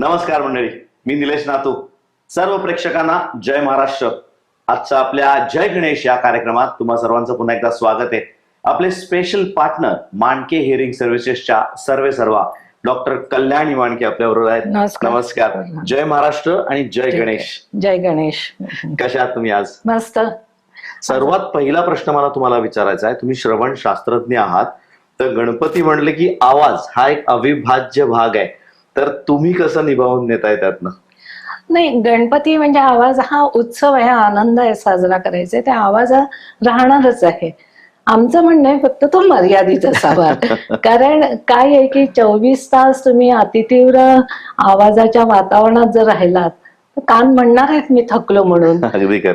नमस्कार मंडळी, मी निलेश नातू. सर्व प्रेक्षकांना जय महाराष्ट्र. आजच्या आपल्या जय गणेश या कार्यक्रमात तुम्हा सर्वांचं पुन्हा एकदा स्वागत आहे. आपले स्पेशल पार्टनर मांडके हिअरिंग सर्व्हिसेसच्या सर्वेसर्वा डॉक्टर कल्याणी मांडके आपल्याबरोबर आहेत. नमस्कार. जय महाराष्ट्र आणि जय गणेश. जय गणेश. कशा आहात तुम्ही आज? मस्त. सर्वात पहिला प्रश्न मला तुम्हाला विचारायचा आहे. तुम्ही श्रवण शास्त्रज्ञ आहात, तर गणपती म्हणले की आवाज हा एक अविभाज्य भाग आहे, तर तुम्ही कसं निभावून नेताय त्यातनं? नाही, गणपती म्हणजे आवाज हा उत्सव आहे, आनंद आहे साजरा करायचा. त्या आवाज राहणारच आहे. आमचं म्हणणं आहे फक्त तो मर्यादित असावा. कारण काय आहे की 24 तास तुम्ही अतितीव्र आवाजाच्या वातावरणात जर राहिलात तर कान म्हणणार आहेत मी थकलो म्हणून.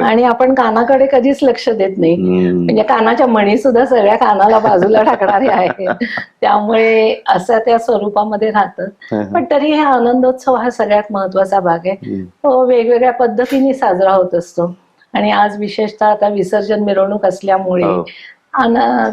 आणि आपण कानाकडे कधीच लक्ष देत नाही. म्हणजे कानाच्या मणी सुद्धा सगळ्या कानाला बाजूला टाकणारे आहेत. त्यामुळे असं त्या स्वरूपामध्ये राहतं. पण तरी हे आनंदोत्सव हा सगळ्यात महत्वाचा भाग आहे. तो वेगवेगळ्या पद्धतीने साजरा होत असतो. आणि आज विशेषतः आता विसर्जन मिरवणूक असल्यामुळे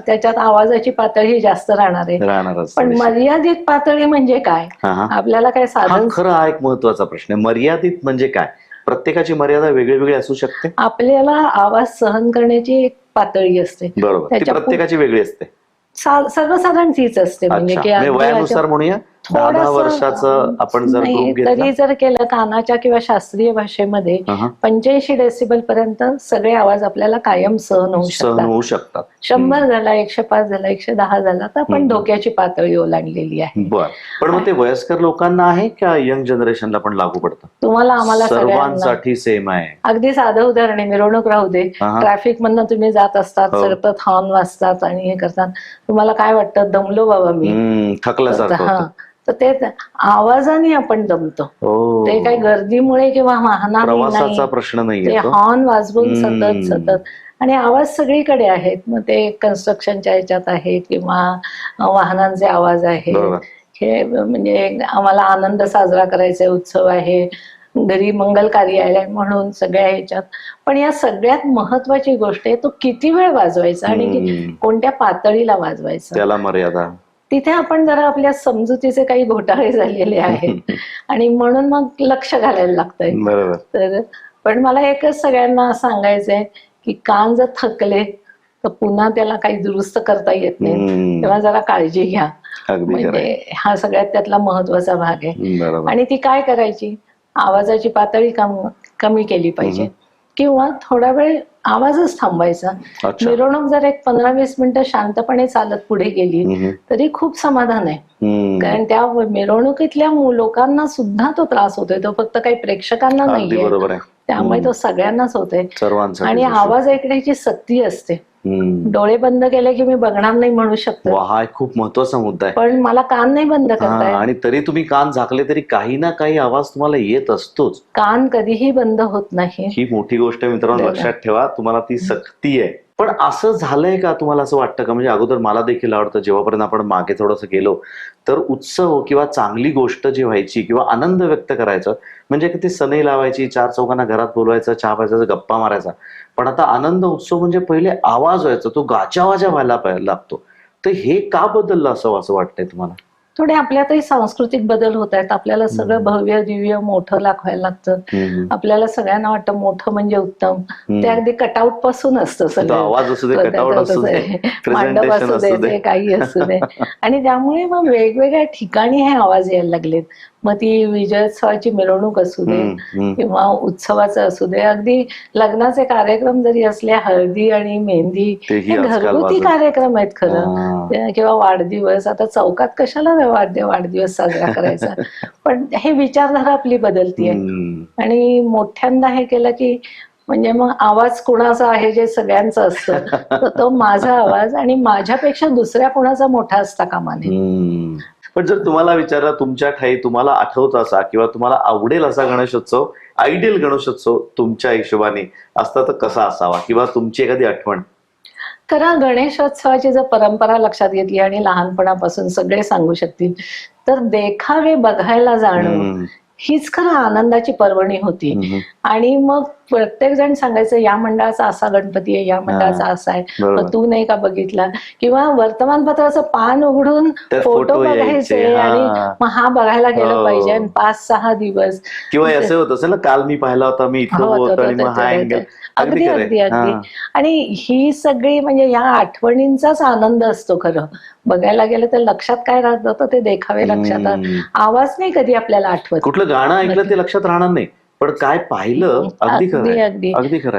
त्याच्यात आवाजाची पातळी जास्त राहणार आहे. पण मर्यादित पातळी म्हणजे काय? आपल्याला काय साधन? खरं हा एक महत्वाचा प्रश्न आहे. मर्यादित म्हणजे काय? प्रत्येकाची मर्यादा वेगळी वेगळी असू शकते. आपल्याला आवाज सहन करण्याची एक पातळी असते. बरोबर, ती प्रत्येकाची वेगळी असते. सर्वसाधारण तीच असते. म्हणजे की वयानुसार म्हणूया 10 वर्षाचं आपण जर ग्रुप घेतला तरी जर केलं कानाच्या किंवा शास्त्रीय भाषेमध्ये 85 डेसिबल पर्यंत सगळे आवाज आपल्याला कायम सहन होऊ शकतात. 100 झाला, 105 झाला, 110 झाला तर आपण धोक्याची पातळी ओलांडलेली आहे. बरं, पण मग ते वयस्कर लोकांना आहे का यंग जनरेशनला पण लागू पडतं? तुम्हाला आम्हाला सर्वांसाठी सेम आहे. अगदी साधं उदाहरण आहे. मिरवणूक राहू दे, ट्रॅफिक मधनं तुम्ही जात असतात, सतत हॉर्न वाजतात आणि हे करतात. तुम्हाला काय वाटतं? दमलो बाबा मी, थकल्यासारखं. तर ते आवाजाने आपण दमतो. ते काही गर्दीमुळे किंवा वाहनाचा प्रश्न नाही. ते हॉर्न वाजवून सतत आणि आवाज सगळीकडे आहेत. मग ते कन्स्ट्रक्शनच्या ह्याच्यात आहेत किंवा वाहनांचे आवाज आहेत. हे म्हणजे आम्हाला आनंद साजरा करायचा उत्सव आहे, घरी मंगल कार्य आहे म्हणून सगळ्या ह्याच्यात. पण या सगळ्यात महत्वाची गोष्ट आहे तो किती वेळ वाजवायचा आणि कोणत्या पातळीला वाजवायचा, त्याला मर्यादा. तिथे आपण जरा आपल्या समजुतीचे काही घोटाळे झालेले आहेत आणि म्हणून मग लक्ष घालायला लागतंय. तर पण मला एकच सगळ्यांना सांगायचंय की कान जर थकले तर पुन्हा त्याला काही दुरुस्त करता येत नाही, तेव्हा जरा काळजी घ्या. म्हणजे हा सगळ्यात त्यातला महत्वाचा भाग आहे. आणि ती काय करायची? आवाजाची पातळी कमी केली पाहिजे किंवा थोडा वेळ आवाजच थांबायचा. मिरवणूक जर एक 15-20 मिनिटं शांतपणे चालत पुढे गेली तरी खूप समाधान आहे. कारण त्या मिरवणुकीतल्या लोकांना सुद्धा तो त्रास होतोय, तो फक्त काही प्रेक्षकांना नाहीये. त्यामुळे तो सगळ्यांनाच होतोय. आणि आवाज ऐकण्याची सक्ती असते. डोळे बंद केले की मी बघणार नाही म्हणू शकतो. हा खूप महत्वाचा मुद्दा आहे. पण मला कान नाही बंद करता येत. आणि तरी तुम्ही कान झाकले तरी काही ना काही आवाज तुम्हाला येत असतोच. कान कधीही बंद होत नाही. ही मोठी गोष्ट मित्रांनो लक्षात ठेवा. तुम्हाला ती सक्ती आहे. पण असं झालंय का? तुम्हाला असं वाटतं का? म्हणजे अगोदर मला देखील आवडतं, जेव्हापर्यंत आपण मागे थोडंसं गेलो तर उत्सव किंवा चांगली गोष्ट जी व्हायची किंवा आनंद व्यक्त करायचं म्हणजे ते सनई लावायची, 4 चौघांना घरात बोलवायचं, चहा प्यायचा, गप्पा मारायचा. पण आता आनंद उत्सव म्हणजे पहिले आवाज व्हायचा, तो गाजावाजा व्हायला लागतो. तर हे का बदललं असं वाटतंय तुम्हाला? थोडे आपल्यातही सांस्कृतिक बदल होत आहेत. आपल्याला सगळं भव्य दिव्य मोठं दाखवायला लागतं. आपल्याला सगळ्यांना वाटतं मोठं म्हणजे उत्तम. ते अगदी कटआउट पासून असतं सगळं. आवाज असू दे, कटआउट असू दे, मांडव असू दे, काही असू दे. आणि त्यामुळे मग वेगवेगळ्या ठिकाणी हे आवाज यायला लागलेत. मग ती विजयोत्सवाची मिरवणूक असू दे किंवा उत्सवाचं असू दे, अगदी लग्नाचे कार्यक्रम जरी असले, हळदी आणि मेहंदी हे घरगुती कार्यक्रम आहेत खरं, किंवा वाढदिवस. आता चौकात कशाला वाढदिवस साजरा करायचा? पण हे विचारधारा आपली बदलतीये. आणि मोठ्यांदा हे केलं की म्हणजे मग आवाज कुणाचा आहे जे सगळ्यांचा असतं, तर तो माझा आवाज आणि माझ्यापेक्षा दुसऱ्या कुणाचा मोठा असता कामा नये. पण जर तुम्हाला विचारलं तुमच्या ठाई तुम्हाला आठवत असा किंवा तुम्हाला आवडेल असा गणेशोत्सव, आयडियल गणेशोत्सव तुमच्या हिशोबाने असता तर कसा असावा, किंवा तुमची एखादी आठवण? खरं गणेशोत्सवाची जर परंपरा लक्षात घेतली आणि लहानपणापासून सगळे सांगू शकतील तर देखावे बघायला जाणं हीच खरं आनंदाची पर्वणी होती. आणि मग प्रत्येक जण सांगायचं या मंडळाचा असा गणपती आहे, या मंडळाचा असा आहे, मग तू नाही का बघितला, किंवा वर्तमानपत्राचं पान उघडून फोटो बघायचे आणि मग हा बघायला गेलं पाहिजे 5-6 दिवस. किंवा असं होत असेल ना, काल मी पाहिला होता, मी इथं होतो आणि मग हा अँगल. अगदी अगदी अगदी. आणि ही सगळी म्हणजे या आठवणींचाच आनंद असतो खरं बघायला गेलं तर. लक्षात काय राहत होतं ते देखावे लक्षात, आवाज नाही कधी आपल्याला आठवत. कुठलं गाणं ऐकलं ते लक्षात राहणार नाही, पण काय पाहिलं अगदी खरं, अगदी खरं.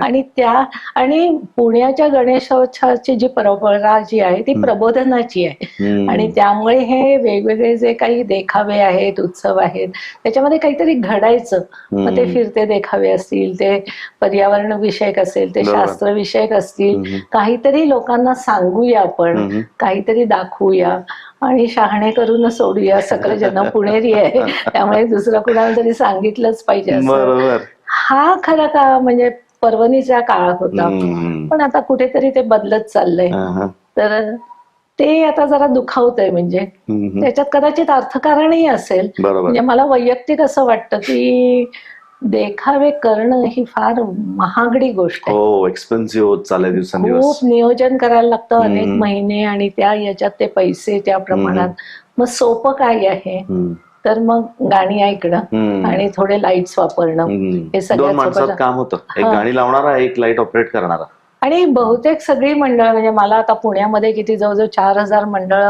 आणि पुण्याच्या गणेशोत्सवाची जी परंपरा जी आहे ती प्रबोधनाची आहे. आणि त्यामुळे हे वेगवेगळे जे काही देखावे आहेत, उत्सव आहेत, त्याच्यामध्ये काहीतरी घडायचं. मग ते फिरते देखावे असतील, ते पर्यावरण विषयक असेल, ते शास्त्र विषयक असतील, काहीतरी लोकांना सांगूया आपण, काहीतरी दाखवूया आणि शहाणे करून सोडूया. सकल जन पुणेरी आहे त्यामुळे दुसरं कुणाला तरी सांगितलंच पाहिजे असं. हा खरा का म्हणजे पर्वणीचा काळ होता. पण आता कुठेतरी ते बदलत चाललंय. तर ते आता जरा दुखावतंय. म्हणजे त्याच्यात कदाचित अर्थकारणही असेल. म्हणजे मला वैयक्तिक असं वाटतं की देखावे करणं ही फार महागडी गोष्ट आहे. हो, एक्सपेन्सिव्ह होत चाललंय दिवसेंदिवस. खूप नियोजन करायला लागतं, अनेक महिने, आणि त्या याच्यात ते पैसे त्या प्रमाणात. मग सोपं काय आहे, तर मग गाणी ऐकणं आणि थोडे लाईट्स वापरणं, हे सगळ्यात काम होतं. एक गाणी लावणारा, एक लाईट ऑपरेट करणारा. आणि बहुतेक सगळी मंडळ, म्हणजे मला आता पुण्यामध्ये किती जवळजवळ 4000 मंडळ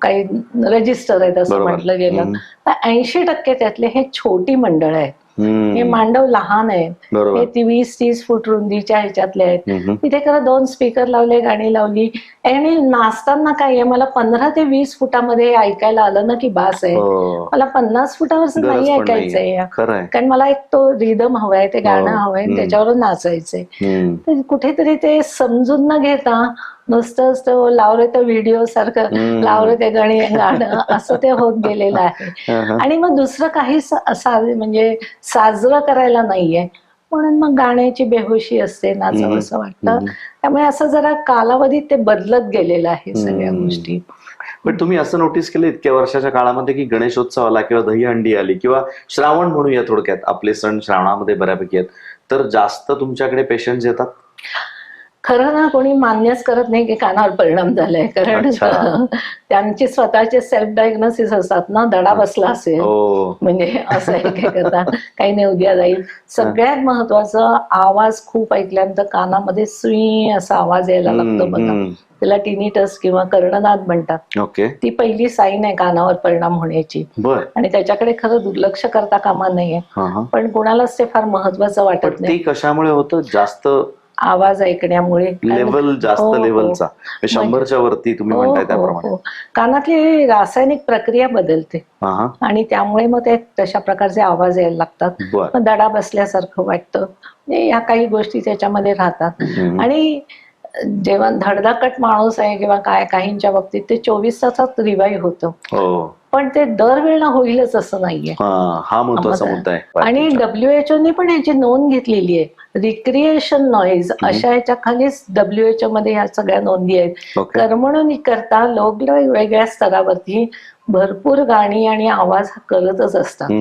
काही रजिस्टर आहेत असं म्हटलं गेलं तर 80% त्यातले हे छोटी मंडळ आहेत. हे मांडव लहान आहेत, हे 20-30 फूट रुंदीच्या ह्याच्यातले आहेत. तिथे खरं 2 स्पीकर लावले, गाणी लावली, आणि नाचताना काय आहे, मला 15 ते 20 फुटामध्ये ऐकायला आलं ना की बास आहे. मला 50 फुटावर नाही ऐकायचंय, कारण मला एक तो रिदम हवाय, ते गाणं हवंय, त्याच्यावर नाचायचंय. तर कुठेतरी ते समजून न घेता नुसतं लावलं तर व्हिडिओ सारखं लावलं ते गाणं असं ते होत गेलेलं आहे. आणि मग दुसरं काही म्हणजे साजरं करायला नाहीये, म्हणून मग गाण्याची बेहोशी असते, नाचावं असं वाटतं. त्यामुळे असं जरा कालावधीत ते बदलत गेलेलं आहे सगळ्या गोष्टी. पण तुम्ही असं नोटीस केलं इतक्या वर्षाच्या काळामध्ये की गणेशोत्सव आला किंवा दहीहंडी आली किंवा श्रावण म्हणूया, थोडक्यात आपले सण श्रावणामध्ये बऱ्यापैकी आहेत, तर जास्त तुमच्याकडे पेशंट्स येतात? खरं ना, कोणी मान्यच करत नाही की कानावर परिणाम झालाय, कारण त्यांचे स्वतःचे सेल्फ डायग्नोसिस असतात ना, दडा बसला असेल म्हणजे असं आहे काय करता, काही नाही उद्या जाईल. सगळ्यात महत्वाचं, आवाज खूप ऐकल्यानंतर कानामध्ये सुई असा आवाज यायला लागतो बघा, त्याला टिनिटस किंवा कर्णनाद म्हणतात. ती पहिली साईन आहे कानावर परिणाम होण्याची. आणि त्याच्याकडे खरं दुर्लक्ष करता कामा नाहीये, पण कोणालाच ते फार महत्वाचं वाटत नाही. कशामुळे होतं? जास्त आवाज ऐकण्यामुळे, लेवल जास्त लेवलचा 100च्या वरती तुम्ही म्हणताय त्याप्रमाणे कानातली रासायनिक प्रक्रिया बदलते आणि त्यामुळे मग ते तशा प्रकारचे आवाज यायला लागतात. मग दडा बसल्यासारखं वाटतं. या काही गोष्टी त्याच्यामध्ये राहतात. आणि जेव्हा धडधाकट माणूस आहे किंवा काय, काहींच्या बाबतीत ते 24 तासात रिवाईव्ह होतं, पण ते दरवेळेला होईलच असं नाहीये. हा महत्त्वाचा मुद्दा आहे. आणि WHO ने पण याची नोंद घेतलेली आहे. रिक्रिएशन नॉईज अशा याच्या खालीच WHO मध्ये ह्या सगळ्या नोंदी आहेत. करमणुकी करता लोक वेगवेगळ्या स्तरावरती भरपूर गाणी आणि आवाज करतच असतात.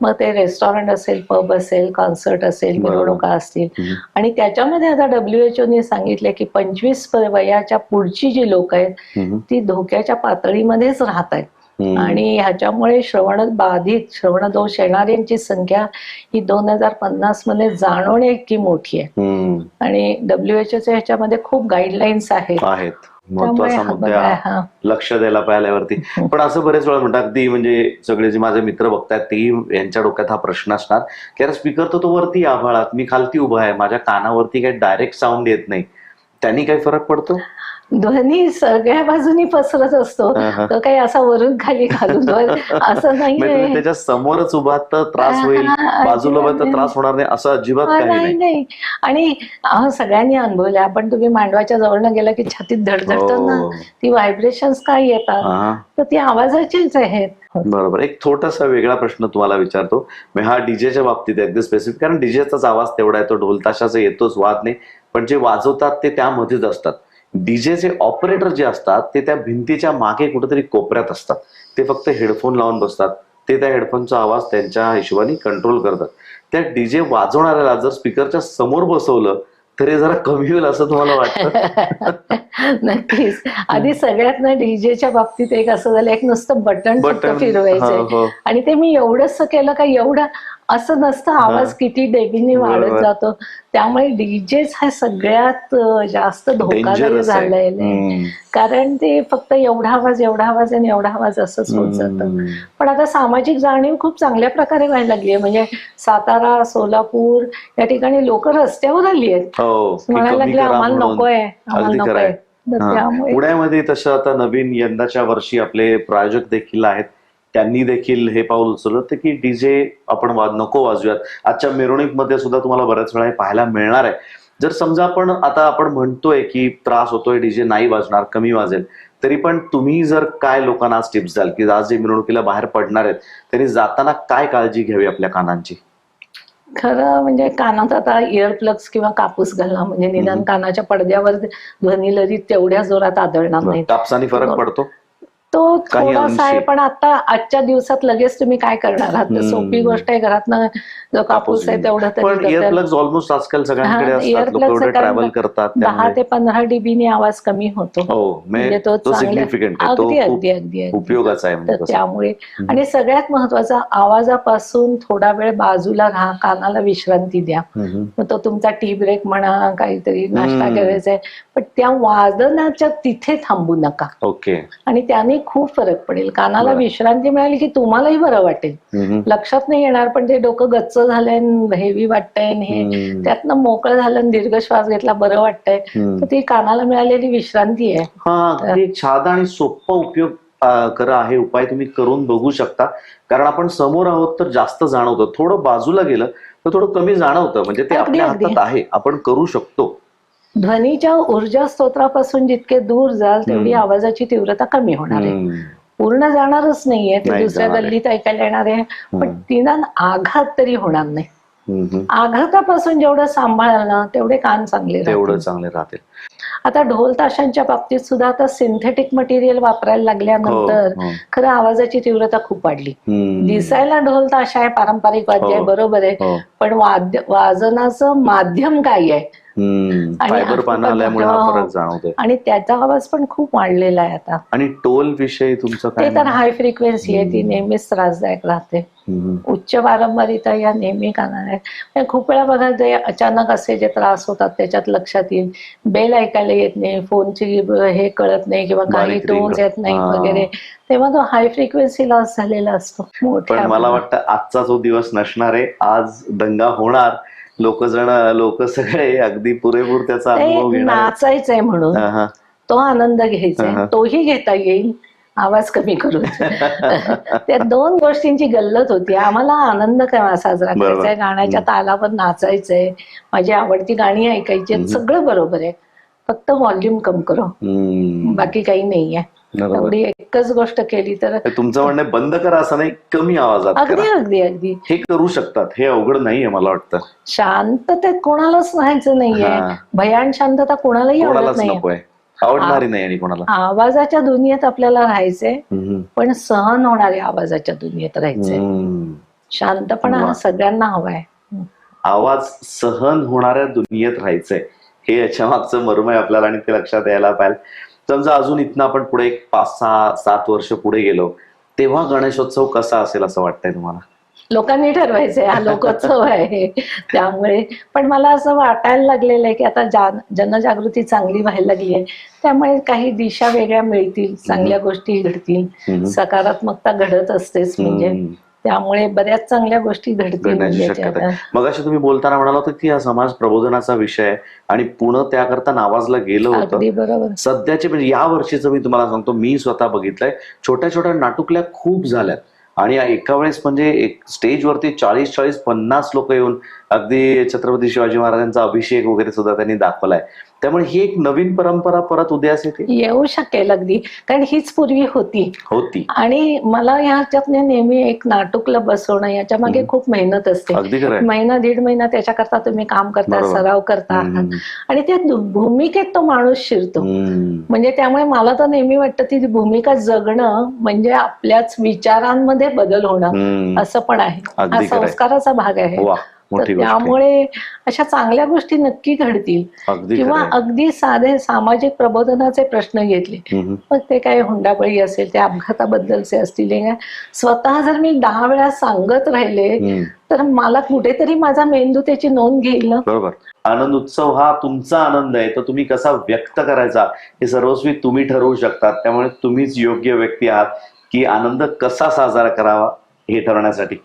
मग ते रेस्टॉरंट असेल, पब असेल, कॉन्सर्ट असेल, मिरवणुका असतील. आणि त्याच्यामध्ये आता WHO ने सांगितले की 25 वयाच्या पुढची जी लोक आहेत ती धोक्याच्या पातळीमध्येच राहत आहेत. आणि ह्याच्यामुळे श्रवणबाधित, श्रवणदोष येणाऱ्यांची संख्या ही 2050 मध्ये जाणवणे इतकी मोठी आहे. आणि WHOच्या ह्याच्यामध्ये खूप गाईडलाईन्स आहेत. महत्वाचा मुद्दा, लक्ष द्यायला पाहिल्यावरती. पण असं बरेच वेळा म्हणतात, अगदी म्हणजे सगळे जे माझे मित्र बघतायत ते यांच्या डोक्यात हा प्रश्न असणार की अरे स्पीकर तो वरती आभाळात, मी खालती उभा आहे, माझ्या कानावरती काही डायरेक्ट साऊंड येत नाही, त्यांनी काही फरक पडतो? ध्वनी सगळ्या बाजूनी पसरत असतो, तो काही असा वरून खाली खालून असं नाहीये. त्याच्या समोरच उभा तर त्रास होईल, बाजूला तर त्रास होणार नाही असं अजिबात काही नाही. आणि सगळ्यांनी अनुभवले, आपण तुम्ही मांडवाच्या जवळ गेला की छातीत धडधडतं ना, ती व्हायब्रेशन्स काय येतात, तर ती आवाजाचीच आहेत. बरोबर. एक छोटासा वेगळा प्रश्न तुम्हाला विचारतो, हा डीजेच्या बाबतीत आहे, अगदी स्पेसिफिक, कारण डीजेचाच आवाज तेवढा येतो, ढोल ताशाचा येतोच, वाद नाही, पण जे वाजवतात ते त्यामध्येच असतात. डीजेचे ऑपरेटर जे असतात ते त्या भिंतीच्या मागे कुठेतरी कोपऱ्यात असतात, ते फक्त हेडफोन लावून बसतात, ते त्या हेडफोनचा आवाज त्यांच्या हिशोबाने कंट्रोल करतात. त्या डीजे वाजवणाऱ्याला जर स्पीकरच्या समोर बसवलं तरी जरा कमी होईल असं तुम्हाला वाटतं? नक्कीच. आधी सगळ्यात ना डीजेच्या बाबतीत एक असं झालं, एक नुसतं बटन फक्त फिरवायचंय आणि ते मी एवढंच केलं का एवढं असं नसतं, आवाज किती डेबीने वाढत जातो. त्यामुळे डीजेच हा सगळ्यात जास्त धोकादायक झालेलं आहे. कारण ते फक्त एवढा आवाज आणि एवढा आवाज असंच होत जातं. पण आता सामाजिक जाणीव खूप चांगल्या प्रकारे व्हायला लागली आहे. म्हणजे सातारा, सोलापूर या ठिकाणी लोक रस्त्यावर आली आहेत, म्हणायला लागले आम्हाला नकोय, आम्हाला नकोय. त्यामुळे पुण्यामध्ये तसं आता नवीन यंदाच्या वर्षी आपले प्रायोजक देखील आहेत, त्यांनी देखील हे पाऊल उचललं होतं की डीजे आपण नको वाजूयात. आजच्या मिरवणुकीमध्ये सुद्धा तुम्हाला बऱ्याच वेळा हे पाहायला मिळणार आहे. जर समजा आपण म्हणतोय की त्रास होतोय, डीजे नाही वाजणार, कमी वाजेल, तरी पण तुम्ही जर काय लोकांना आज टिप्स द्याल की आज जे मिरवणुकीला बाहेर पडणार आहेत त्यांनी जाताना काय काळजी घ्यावी आपल्या कानांची? खरं म्हणजे कानात आता इयरप्लग्स किंवा कापूस घालणं, म्हणजे निदान कानाच्या पडद्यावर ध्वनिलहरी तेवढ्या जोरात आदळणार नाही. कापसाने फरक पडतो तो थोडासा आहे, पण आता आजच्या दिवसात लगेच तुम्ही काय करणार आहात? सोपी गोष्ट आहे, घरातनं जो कापूस आहे तेवढं तरी. ऑलमोस्ट आजकाल सगळ्यांकडे असतात, लोक एवढे ट्रॅव्हल करतात, 10 ते 15 डीबीने आवाज कमी होतो. म्हणजे तो अगदी उपयोगाचा आहे. त्यामुळे आणि सगळ्यात महत्वाचा, आवाजापासून थोडा वेळ बाजूला राहा, कानाला विश्रांती द्या. मग तो तुमचा टी ब्रेक म्हणा, काहीतरी नाश्ता करायचा आहे, पण त्या वादनाच्या तिथे थांबू नका. ओके. आणि त्याने खूप फरक पडेल. कानाला विश्रांती मिळाली की तुम्हालाही बरं वाटेल. लक्षात नाही येणार, पण ते डोकं गच्च झालंय, हेवी वाटतंय, हे त्यातनं मोकळं झालं, दीर्घ श्वास घेतला, बरं वाटतंय, तर ती कानाला मिळालेली विश्रांती आहे. हा, एक साधा आणि सोपा उपयोग करा, हे उपाय तुम्ही करून बघू शकता. कारण आपण समोर आहोत तर जास्त जाणवतं, थोडं बाजूला गेलं तर थोडं कमी जाणवतं. म्हणजे ते आपल्या हातात आहे, आपण करू शकतो. ध्वनीच्या ऊर्जा स्त्रोत्रापासून जितके दूर जाल तेवढी आवाजाची तीव्रता कमी होणार आहे. पूर्ण जाणारच नाहीये, ते दुसऱ्या गल्लीत ऐकायला येणार आहे, पण निदान आघात तरी होणार नाही. आघातापासून जेवढं सांभाळाल ना तेवढे कान चांगले राहतील. आता ढोल ताशांच्या बाबतीत सुद्धा आता सिंथेटिक मटेरियल वापरायला लागल्यानंतर खरं आवाजाची तीव्रता खूप वाढली. दिसायला ढोल ताशा आहे, पारंपरिक वाद्य आहे, बरोबर आहे, पण वाजनाचं माध्यम काय आहे आणि त्याचा आवाज पण खूप वाढलेला आहे आता. आणि टोल विषयी तुमचं काय? ते तर हाय फ्रिक्वेन्सी आहे, ती नेहमीच त्रासदायक राहते. उच्च वारंवारिता या नेहमी कानाला. खूप वेळा बघा, जे अचानक असे जे त्रास होतात त्याच्यात लक्षात येईल, बेल ऐकायला येत नाही, फोनची हे कळत नाही किंवा काही टोन्स येत नाही वगैरे, तेव्हा तो हाय फ्रिक्वेन्सी लॉस झालेला असतो. पण मला वाटतं आजचा जो दिवस नसणार आहे, आज दंगा होणार, लोक सगळे अगदी पुरेपूर त्याचा अनुभव घेणार. नाचायचंय म्हणून तो आनंद घ्यायचा, तोही घेता येईल आवाज कमी करून. त्या दोन गोष्टींची गल्लत होती. आम्हाला आनंद साजरा करायचा, गाण्याच्या तालावर नाचायचंय, माझी आवडती गाणी ऐकायची, सगळं बरोबर आहे, फक्त व्हॉल्यूम कम करो, बाकी काही नाहीये. एवढी एकच गोष्ट केली तर. तुमचं म्हणणं बंद करा असं नाही, कमी आवाजात अगदी हे करू शकतात, हे अवघड नाहीये मला वाटतं. शांततेत कोणालाच राहायचं नाहीये, भयान शांतता कोणालाही आवडत नाही, आवडणारी नाही आणि कोणाला. आवाजाच्या दुनियेत आपल्याला राहायचंय, पण सहन होणाऱ्या आवाजाच्या दुनियेत राहायचंय. शांतपणा हा सगळ्यांना हवाय. आवाज सहन होणाऱ्या दुनियेत राहायचंय, हे याच्या मागचं मर्म आहे आपल्याला, आणि ते लक्षात यायला पाहिजे. समजा अजून इथनं आपण पुढे 5-6-7 वर्ष पुढे गेलो, तेव्हा गणेशोत्सव कसा असेल असं वाटतंय तुम्हाला? लोकांनी ठरवायचंय, हा लोकोत्सव आहे. त्यामुळे पण मला असं वाटायला लागलेलं आहे की आता जनजागृती चांगली व्हायला लागली आहे, त्यामुळे काही दिशा वेगळ्या मिळतील, चांगल्या गोष्टी घडतील, सकारात्मकता घडत असतेच, म्हणजे त्यामुळे बऱ्याच चांगल्या गोष्टी घडतील. मग अशी तुम्ही बोलताना म्हणाला होता की हा समाज प्रबोधनाचा विषय आहे आणि पुणे त्याकरता नावाजलं गेलं होतं. सध्याचे म्हणजे या वर्षीचं मी तुम्हाला सांगतो, मी स्वतः बघितलंय, छोट्या छोट्या नाटुकल्या खूप झाल्यात आणि एका वेळेस म्हणजे एक स्टेजवरती 40-50 लोक येऊन अगदी छत्रपती शिवाजी महाराजांचा अभिषेक वगैरे सुद्धा त्यांनी दाखवलाय. त्यामुळे ही एक नवीन परंपरा परत उदयास येते, येऊ शकेल अगदी, कारण हीच पूर्वी होती. आणि मला ह्याच्यात नेहमी एक नाटुकला बसवणं याच्या मागे खूप मेहनत असते. अगदी खरं आहे. महिना दीड महिना त्याच्याकरता तुम्ही काम करता, बरोबर. सराव करता आणि त्या भूमिकेत तो माणूस शिरतो. म्हणजे त्यामुळे मला तर नेहमी वाटतं ती भूमिका जगणं म्हणजे आपल्याच विचारांमध्ये बदल होणं असं पण आहे. अगदी हा खरं आहे. संस्काराचा भाग आहे. वा, तर मोठी गोष्ट आहे. त्यामुळे अशा चांगल्या गोष्टी नक्की घडतील. अगदी किंवा खरं आहे. अगदी साधे सामाजिक प्रबोधनाचे प्रश्न घेतले, मग ते काय हुंडाबळी असेल, ते अपघाताबद्दलचे असतील, हे स्वतः जर मी 10 वेळा सांगत राहिले तर मला कुठेतरी माझा मेंदू त्याची नोंद घेईल ना. बरोबर. आनंद उत्सव हा तुमचा आनंद आहे, तो तुम्ही कसा व्यक्त करायचा हे सर्वस्वी तुम्ही ठरवू शकतात. त्यामुळे तुम्हीच योग्य व्यक्ती आहात की आनंद कसा साजरा करावा हे ठरवण्यासाठी.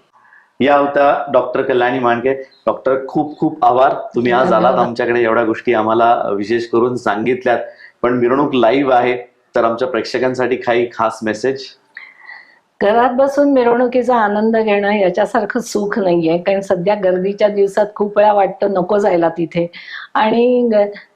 या होत्या डॉक्टर कल्याणी मांडके. डॉक्टर, खूप खूप आभार, तुम्ही आज आलात आमच्याकडे, एवढ्या गोष्टी आम्हाला विशेष करून सांगितल्यात. पण मिरवणूक लाईव्ह आहे, तर आमच्या प्रेक्षकांसाठी काही खास मेसेज? घरात बसून मिरवणुकीचा आनंद घेणं याच्यासारखं सुख नाहीये. कारण सध्या गर्दीच्या दिवसात खूप वेळा वाटतं नको जायला तिथे, आणि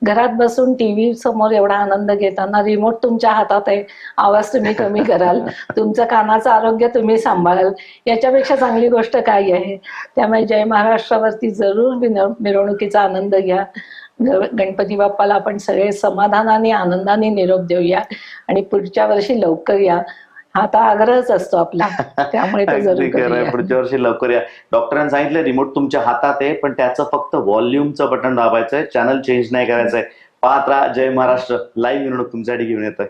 घरात बसून टीव्ही समोर एवढा आनंद घेताना रिमोट तुमच्या हातात आहे, आवाज तुम्ही कमी कराल, तुमचं कानाचं आरोग्य तुम्ही सांभाळाल, याच्यापेक्षा चांगली गोष्ट काय आहे. त्यामुळे जय महाराष्ट्रावरती जरूर मिरवणुकीचा आनंद घ्या. गणपती बाप्पाला आपण सगळे समाधानाने आनंदाने निरोप देऊया आणि पुढच्या वर्षी लवकर या, हा तर आग्रहच असतो आपला. त्यामुळे तो जरूर करूया. पुढच्या वर्षी लवकर या. डॉक्टरांनी सांगितलं रिमोट तुमच्या हातात आहे, पण त्याचं फक्त व्हॉल्यूमचं बटन दाबायचंय, चॅनल चेंज नाही करायचंय. पाहत राहा जय महाराष्ट्र, लाईव्ह मिरवणूक तुमच्यासाठी घेऊन येतोय.